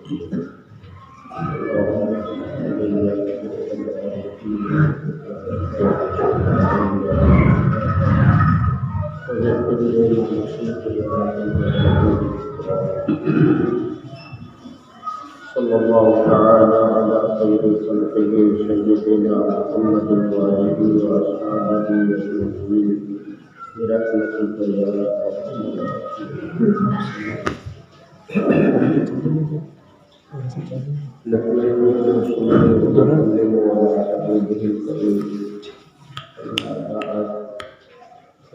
صلی اللہ تعالی علی خیر خلقہ سیدنا محمد وآلہ وأصحابہ اجمعین برحمتک یا ارحم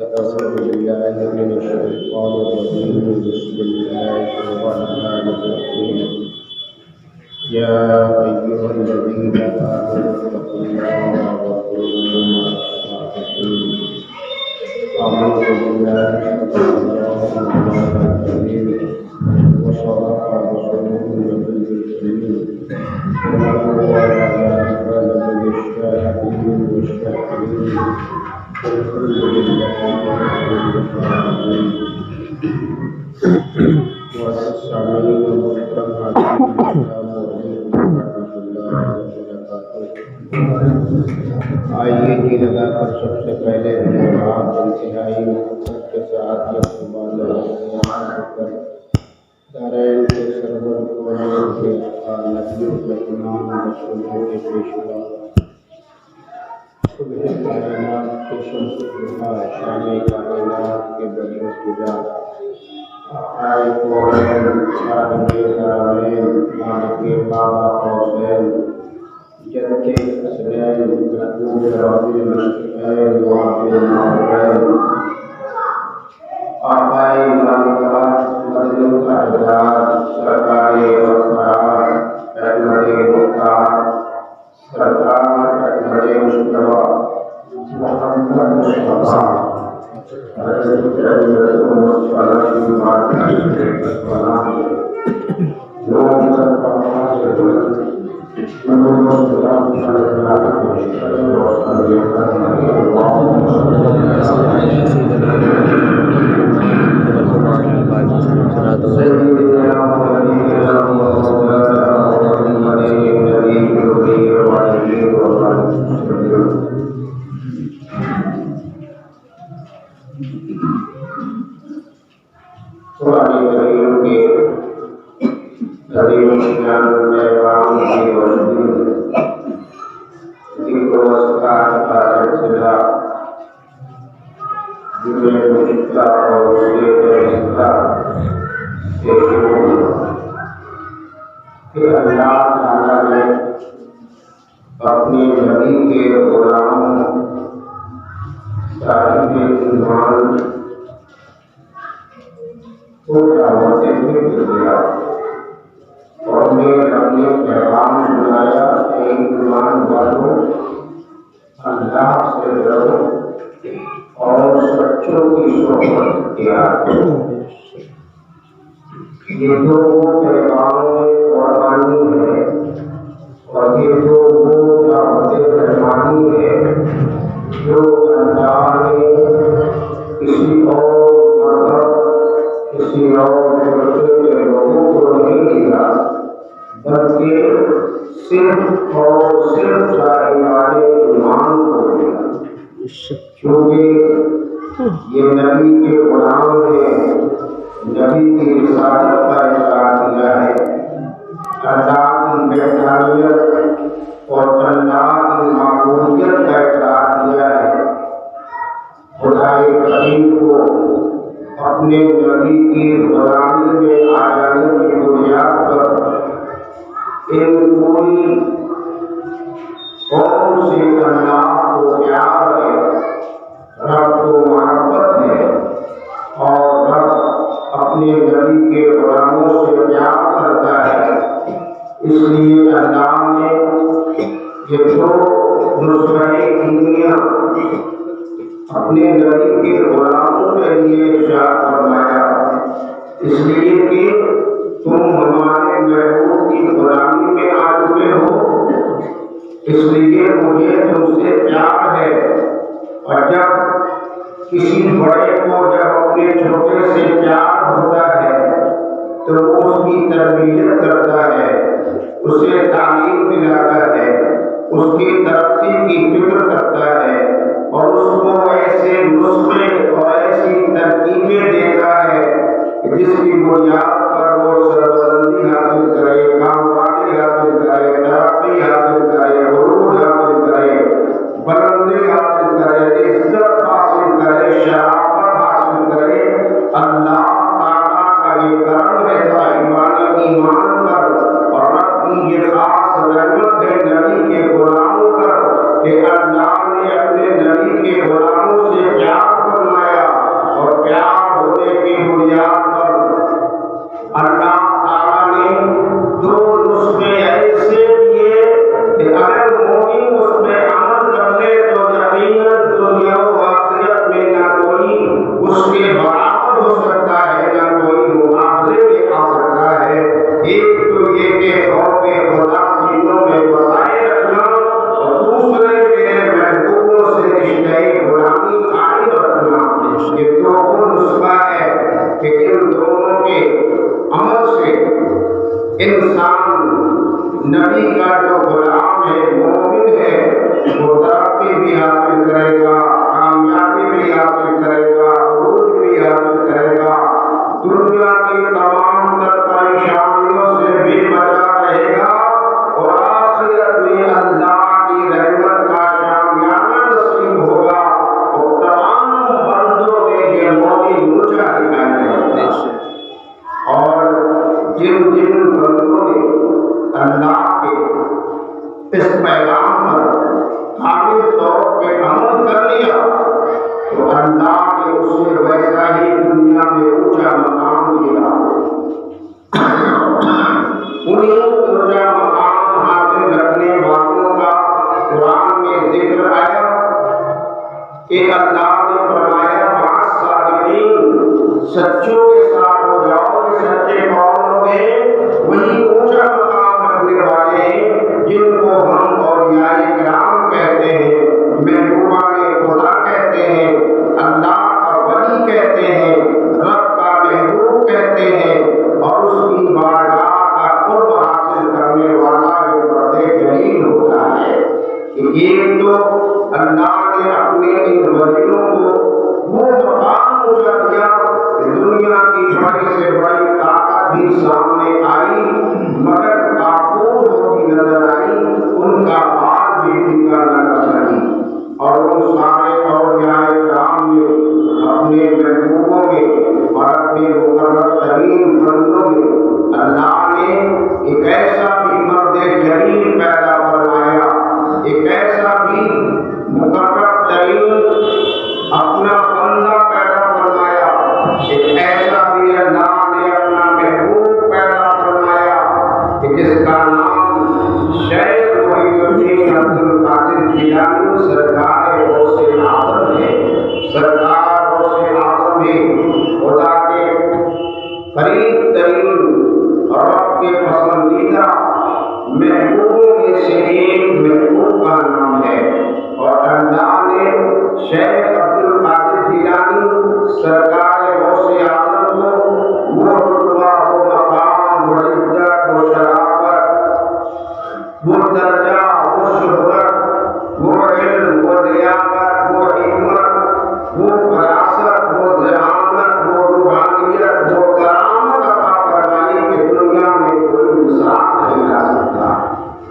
أعوذ بالله من الشيطان الرجيم بسم الله الرحمن الرحيم يا أيها الذين آمنوا اتقوا الله وكونوا مع الصادقين أعوذ بالله صدق الله مولانا العظيم وصدق رسوله النبي الكريم ونحن على ذلك من الشاهدين والشاكرين الحمد لله رب العالمين والسامعين المحترم السلام علیکم ورحمۃ اللہ وبرکاتہ۔ آئیے جی لگا کر سب سے پہلے آپ انتہائی محبت کے ساتھ یہ قربان کر دارین کے سرور کونین کے آقا نبیوں کے امام رسولوں کے پیشوا صبح کائنات کے شمس الضحیٰ شان کائنات کے بدر الدجا آقائے کونین خالق حرمین مالک بابا قوسین جد حسنین محبوب رب المشرقین وعب المغربین آقائے مالکات مدنی حضرات سرکار وقار احمد وقار سرکار احمد مصطفیٰ محمد مصطفیٰ حضرت اپنے نبی کے غلام صاحب ایمان کو دعوت دیا اور نے اپنے پیغام سنایا کہ ایمان والوں اللہ سے ڈرو اور سچوں کی صحبت اختیار کرو۔ یہ جو وہ پیغام قرآنی ہے اور یہ جو وہ دعوت رحمانی ہے جو اللہ نے کسی اور مذہب کسی اور فرقے کے لوگوں کو نہیں دیا بلکہ صرف اور صرف صاحبان ایمان کو دیا، کیونکہ یہ نبی کے غلام ہیں، نبی کی رسالت کا اقرار کیا ہے، اللہ کی وحدانیت اور اللہ کی معبودیت کا اقرار کیا ہے۔ خدائے قدیر کو اپنے نبی کی غلامی میں آ جانے کی بنیاد پر ان پوری قوم سے اللہ کو پیار ہے، رب کو محبت ہے اور رب اپنے نبی کے غلاموں سے پیار کرتا ہے۔ اس لیے اللہ نے یہ دو نسخے دنیا اپنے نبی کے غلاموں کے لیے ارشاد فرمایا، اس لیے کہ تم ہمارے محبوب کی غلامی میں آ چکے ہو، اس لیے مجھے تم سے پیار ہے۔ اور جب کسی بڑے کو جب اپنے چھوٹے سے پیار ہوتا ہے تو وہ اس کی تربیت کرتا ہے، انسان نبی کا جو غلام ہے، مومن ہے، وہ ترقی بھی حاصل کرے گا، کامیابی بھی حاصل کرے گا، عروج بھی حاصل کرے گا، دنیا کی تمام تر پریشانیوں سے بھی بچا رہے گا، اور آخرت میں اللہ کی رحمت کا شامیانہ نصیب ہوگا، اور تمام بندوں میں یہ مومن اونچا دکھائی دے گا۔ اور جن بندوں نے اللہ کے اس پیغام پر کامل طور پہ عمل کر لیا تو اللہ نے اسے ویسا ہی دنیا میں اونچا مقام دیا۔ انہیں اونچا مقام حاصل رکھنے والوں کا قرآن میں ذکر آیا کہ اللہ نے فرمایا مع الصادقین، سچوں کے ساتھ ہو جاؤ، یہ سچے کون ہوگے؟ وہی اونچا مقام رکھنے والے ہیں جن کو ہم اولیاء کرام کہتے ہیں، محبوبان خدا کہتے ہیں، اللہ کا ولی کہتے ہیں، رب کا محبوب کہتے ہیں، اور اس کی بارگاہ کا قرب حاصل کرنے والا جو پردے جلیل ہوتا ہے۔ ایک تو اللہ نے اپنے ان ولیوں کو وہ مقام اونچا دیا کہ دنیا کی بڑی سے بڑی طاقت بھی سامنے آئی مگر کافور ہوتی نظر آئی، ان کا بال بھی ٹکا نہ کر سکی، اور ان سارے اولیاء کرام نے اپنے محبوبوں میں اور اپنے مقرر ترین بندوں میں اللہ نے ایک ایسا بھی مرد جلیل پیدا فرمایا، ایک ایسا بھی مقرر ترین اپنا بندہ پیدا فرمایا، ایک ایسا بھی اللہ نے اپنا محبوب پیدا فرمایا کہ جس کا نام شیخ معین عبدالقادر جیلانی سرکار غوث الاعظم ہے۔ سرکار غوث الاعظم ہے خدا کے قریب ترین رب کے پسندیدہ محبوبوں میں سے ایک محبوب کا نام ہے، اور اللہ نے شیخ عبدالقادر جیلانی سرکار غوث اعظم کو وہ رتبہ، وہ مقام، وہ عزت، وہ شرافت، وہ درجہ، وہ شہرت، وہ علم، وہ لیاقت، وہ حکمت، وہ فراست، وہ ذہانت، وہ روحانیت، وہ کرامت عطا فرمائی کہ دنیا میں کوئی مثال نہیں لا سکتا۔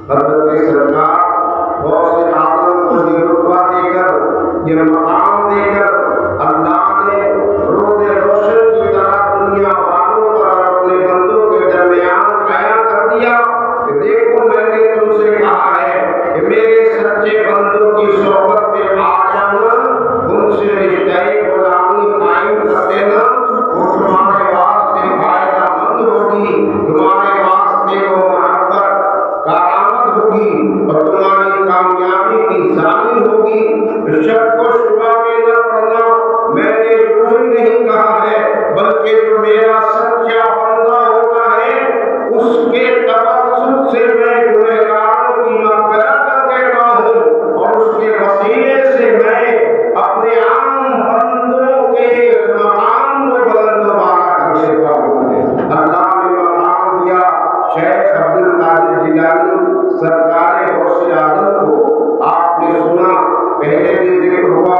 حضرت سرکار غوث اعظم کو یہ رتبہ دے کر، یہ مقام دے کر اللہ نے روز روشن کی طرح دنیا والوں پر اور اپنے بندوں کے درمیان قائم کر دیا کہ دیکھو میں نے تم سے کہا ہے کہ میرے سچے بندوں کی صحبت میں آ جانا، ان سے رشتہ غلامی قائم کر دینا، وہ تمہارے واسطے فائدہ مند ہوگی، تمہارے واسطے وہ محبت کا آمد ہوگی، اور تمہاری کامیابی کی ضامن ہوگی۔ شک و شبہ میں نہ پڑنا، میں نے یوں ہی نہیں کہا ہے بلکہ جو میرا سچا بندہ ہوتا ہے اس کے توسط سے میں گنہگاروں کی مغفرت کر دیتا ہوں، اور اس کے وسیلے سے میں اپنے عام بندوں کے مقام کو بلند و بالا کر دیتا ہوں۔ اللہ نے مقام دیا شیخ عبدالقادر جیلانی سرکار غوث اعظم کو۔ آپ نے سنا پہلے بھی ذکر ہوا،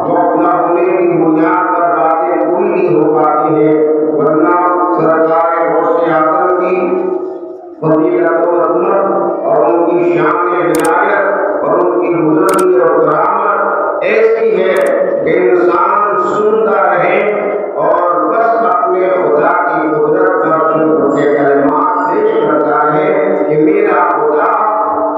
وقت نہ ہونے کی بنیاد پر باتیں پوری نہیں ہو پاتی ہیں، ورنہ سرکار غوث اعظم کی فضیلت و عظمت اور ان کی شان ولایت اور ان کی بزرگی اور کرامت ایسی ہے کہ انسان سنتا رہے اور بس اپنے خدا کی قدرت پر شکر کے کلمات پیش کرتا رہے کہ میرا خدا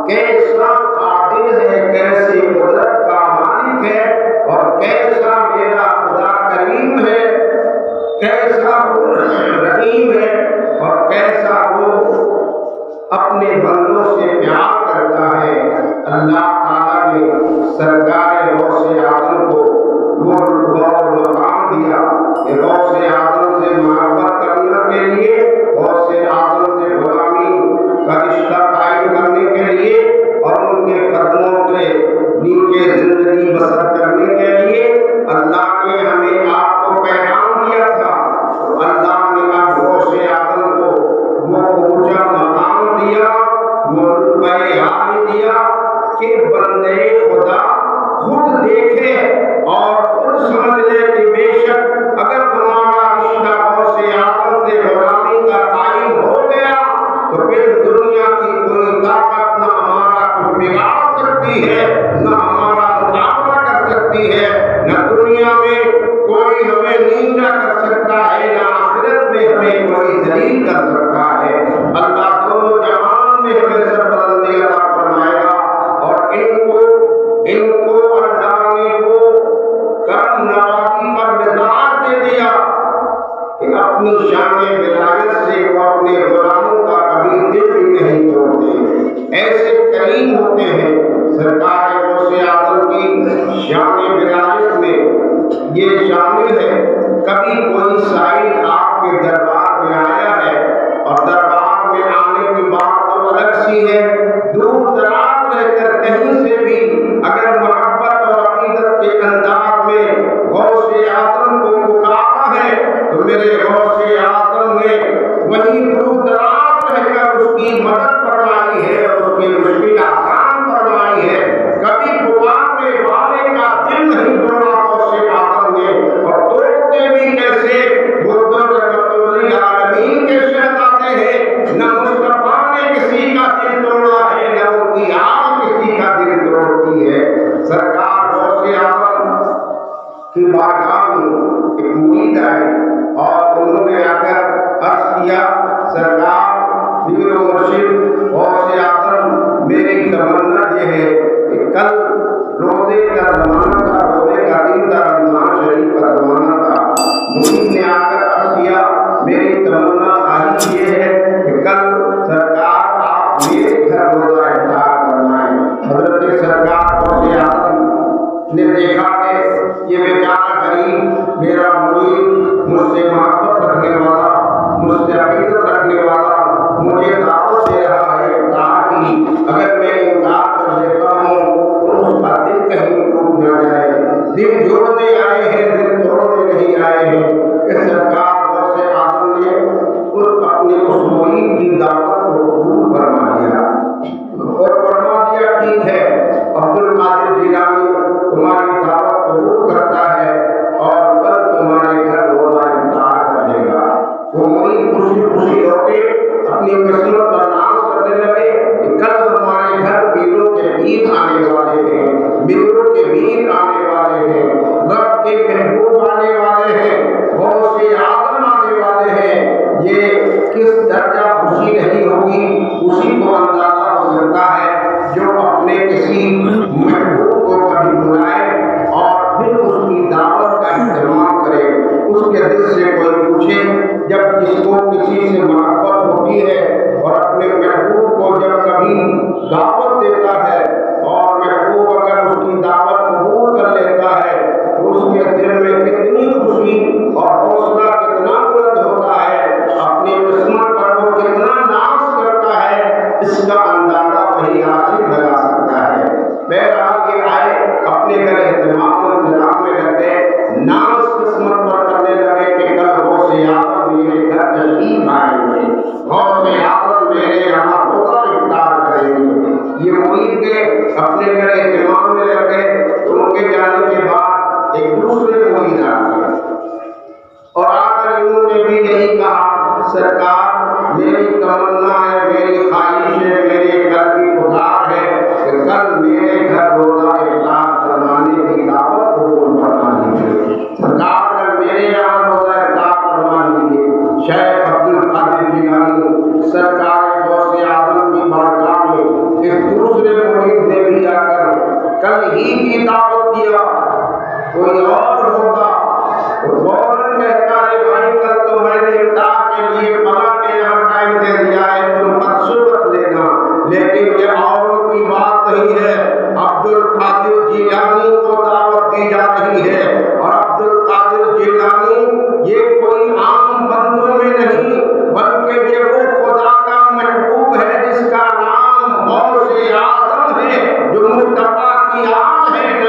کیسا قادر ہے، کیسی قدرت کا مالک ہے، اور کیسا میرا خدا کریم ہے، کیسا وہ رحیم ہے، اور کیسا وہ اپنے بندوں سے پیار کرتا ہے۔ اللہ تعالیٰ نے سرکار غوث اعظم کو وہ رتبہ اور مقام دیا کہ غوث اعظم سے محبت کرنے کے لیے، غوث اعظم سے غلامی کا رشتہ قائم کرنے کے لیے، اور ان کے قدموں کے نیچے زندگی بسر کرنے کے لیے اللہ نے ہمیں آپ کو پیغام دیا تھا۔ اللہ نے اب غوث اعظم کو وہ اونچا مرشد غوث اعظم میری تمنا یہ ہے کہ کل روزے کا زمانہ تھا، روزے کا دن تھا، رمضان شریف کا زمانہ تھا، مجھے نے آ کر عرض کیا میری تمنا خواہش یہ ہے کہ کل سرکار آپ میرے گھر روزہ افطار کرنائیں۔ حضرت سرکار غوث اعظم نے دیکھا کہ یہ بیچارہ غریب میرا مرید مجھ سے محبت رکھنے والا، مجھ سے عقیدت رکھنے والا مجھے دعوت دے رہا ہے افطار کی، اگر میں انکار کر دیتا ہوں تو اس کا دل کہیں ٹوٹ نہ جائے۔ دل جوڑنے آئے ہیں، دل توڑنے نہیں آئے ہیں۔ کہ سرکار غوث اعظم نے اپنے اس مرید کی دعوت کو قبول فرما لیا اور فرما دیا ٹھیک ہے عبدالقادر جیلانی تمہاری دعوت قبول کرتا ہے اور کل تمہارے گھر روزہ افطار کر دے گا۔ وہ مرید خوشی خوشی لوٹے، اپنی قسمت پر ناز کرنے لگے کہ کل ہمارے گھر پیروں کے پیر آنے والے ہیں، میروں کے پیر آنے والے ہیں، رب کے محبوب آنے والے ہیں، غوث اعظم آنے والے ہیں۔ یہ کس درجہ خوشی نہیں ہوگی اسی کو اندازہ ہو سکتا ہے جو اپنے کسی محبوب کو کبھی بلائے اور پھر اس کی دعوت کا اہتمام کرے، اس کے دل سے کوئی پوچھے۔ جب جس کو کسی سے محبت ہوتی ہے اور اپنے محبوب کو جب کبھی دعوت دیتا ہے اور محبوب اگر اس کی دعوت قبول کر لیتا ہے تو اس کے دل میں کتنی خوشی اور حوصلہ کتنا بلند ہوتا ہے، اپنی قسمت پر وہ کتنا ناز کرتا ہے، اس کا اندازہ وہی عاشق لگا سکتا ہے۔ بہرحال یہ آئے اپنے گھر اہتمام و انتظام میں لگے، ناز قسمت پر کرنے لگے کہ کل غوث اعظم میرے گھر تشریف آئیں گے، غوث اعظم میرے یہاں روزہ افطار کریں گے۔ یہ مرید کے اپنے گھر اہتمام میں لگ گئے تو ان کے جانے کے بعد ایک دوسرے مرید آ گئے اور آ کر انہوں نے بھی یہی کہا سرکار میری تمنا ہے، میری خواہش ہے، میرے گھر کی پکار ہے کہ کل میرے گھر روزہ افطار کروانے کی دعوت قبول فرما لیجیے۔ سرکار کل میرے یہاں روزہ افطار فرما لیجیے۔ شیخ عبدالقادر جیلانی سرکار غوث اعظم کی بارگاہ میں اس دوسرے مرید نے بھی آ کر کل ہی کی دعوت دیا۔ کوئی اور ہوتا تو فوراً کہتا ہے بھائی کل تو میں نے افطار کے لیے فلاں کے یہاں ٹائم دے دیا ہے، تم پرسوں رکھ لینا، لیکن یہ اوروں کی بات نہیں ہے۔ عبدالقادر جیلانی کو دعوت دی جا رہی ہے اور عبدالقادر جیلانی یہ کوئی عام بندوں میں نہیں بلکہ یہ وہ خدا کا محبوب ہے جس کا نام غوث اعظم ہے، جو مصطفیٰ کی آل ہے،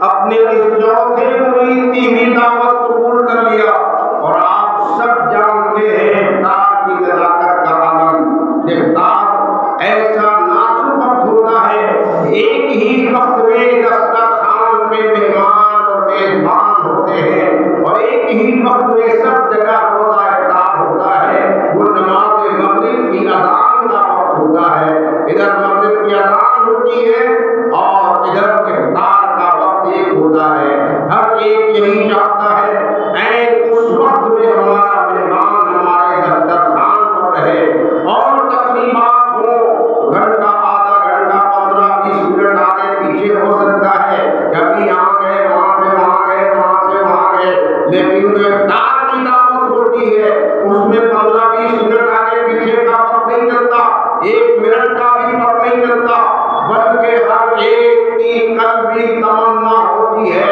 اپنے اس چوتھے مرید کی بھی دعوت قبول کر لیا، اور آپ سب جانتے ہیں افطار کی نزاکت کا عالم، افطار ایسا نازک وقت ہوتا ہے، ایک ہی وقت میں دسترخوان پہ مہمان اور میزبان ہوتے ہیں، اور ایک ہی وقت میں سب جگہ روزہ افطار ہوتا ہے۔ وہ نماز مغرب کی اذان کا وقت ہوتا ہے، ادھر مغرب کی اذان ہوتی ہے اور ادھر افطار کا وقت ایک ہوتا ہے۔ ہر ایک یہی چاہتا ہے اس وقت میں ہمارا مہمان ہمارے دسترخوان پر رہے، اور تقریبات ہو، گھنٹہ آدھا گھنٹہ 15-20 منٹ آگے پیچھے ہو سکتا ہے، کبھی یہاں گئے وہاں سے وہاں گئے وہاں سے وہاں گئے، لیکن جو افطار کی دعوت ہوتی ہے اس میں 15-20 منٹ آگے پیچھے کا وقت نہیں چلتا، 1 منٹ کا بھی وقت نہیں چلتا، بلکہ ہر ایک کی قلبی تمنا ہوتی ہے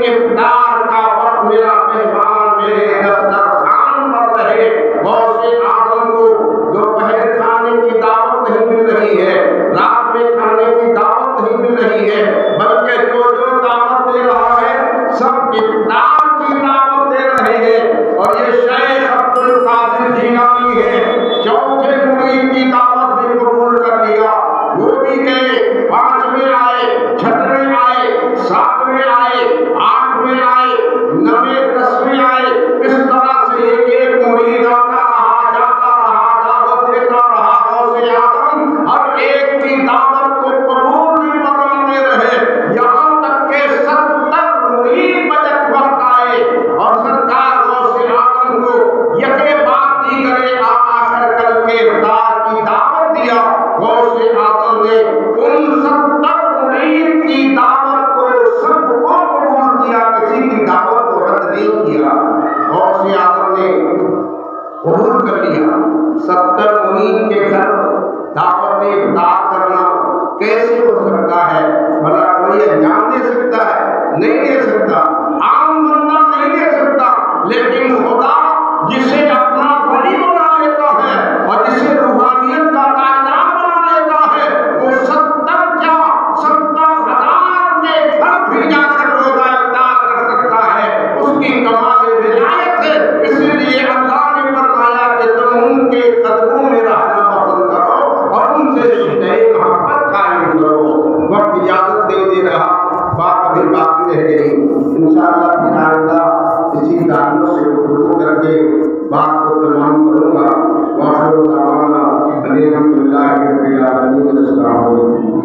افطار کا وقت میرا مہمان میرے دسترخوان پر رہے۔ غوث اعظم کو دوپہر کھانے کی دعوت نہیں مل رہی ہے، رات میں کھانے کی دعوت نہیں مل رہی ہے، بلکہ جو دعوت دے رہا ہے سب افطار کی دعوت دے رہے ہیں۔ اور یہ شیخ عبدالقادر جیلانی ہے، چوتھے مرید کی دعوت بھی قبول کر لیا، وہ بھی گئے، 5ویں آئے، 6ویں آئے، 7ویں آئے، 8ویں آئے، 9ویں 10ویں آئے، اس طرح سے ایک ایک مرید آتا رہا، جاتا رہا، دعوت دیتا رہا۔ غوث اعظم ہر ایک کی دعوت کو قبول بھی فرماتے رہے، یہاں تک کہ 70 مرید بجٹ وقت آئے اور سرکار غوث اعظم کو یکے بعد دیگرے آ کر کے افطار کی دعوت دیا۔ غوث اعظم نے ان 70 مرید کی دعوت کو سب کو قبول کیا، کسی کی دعوت کو رد نہیں کیا۔ غوث اعظم نے قبول کر لیا۔ 70 مرید کے گھر دعوت افطار کرنا کیسے ہو سکتا ہے؟ بھلا کوئی انجام دے سکتا ہے؟ نہیں دے سکتا، عام بندہ نہیں دے سکتا، لیکن خدا جسے اپنا ولی بنا لیتا ہے اور جسے روحانیت کا تاجدار بنا لیتا ہے، وہ 70 کیا 70,000 کے گھر بھی جا کر روزہ افطار کر سکتا ہے، اس کی کمال ولایت ہے۔ اسی لیے اللہ نے فرمایا کہ تم ان کے قدموں میں رہنا پسند کرو اور ان سے شدہ محبت قائم کرو۔ وقت اجازت نہیں دے رہا، بات ابھی باقی رہ گئی، انشاءاللہ پھر آئندہ اسی تعلق سے گفتگو کر کے بات کو تمام کروں گا۔ وآخر دعوانا الحمد للہ رب العالمین۔ السلام علیکم۔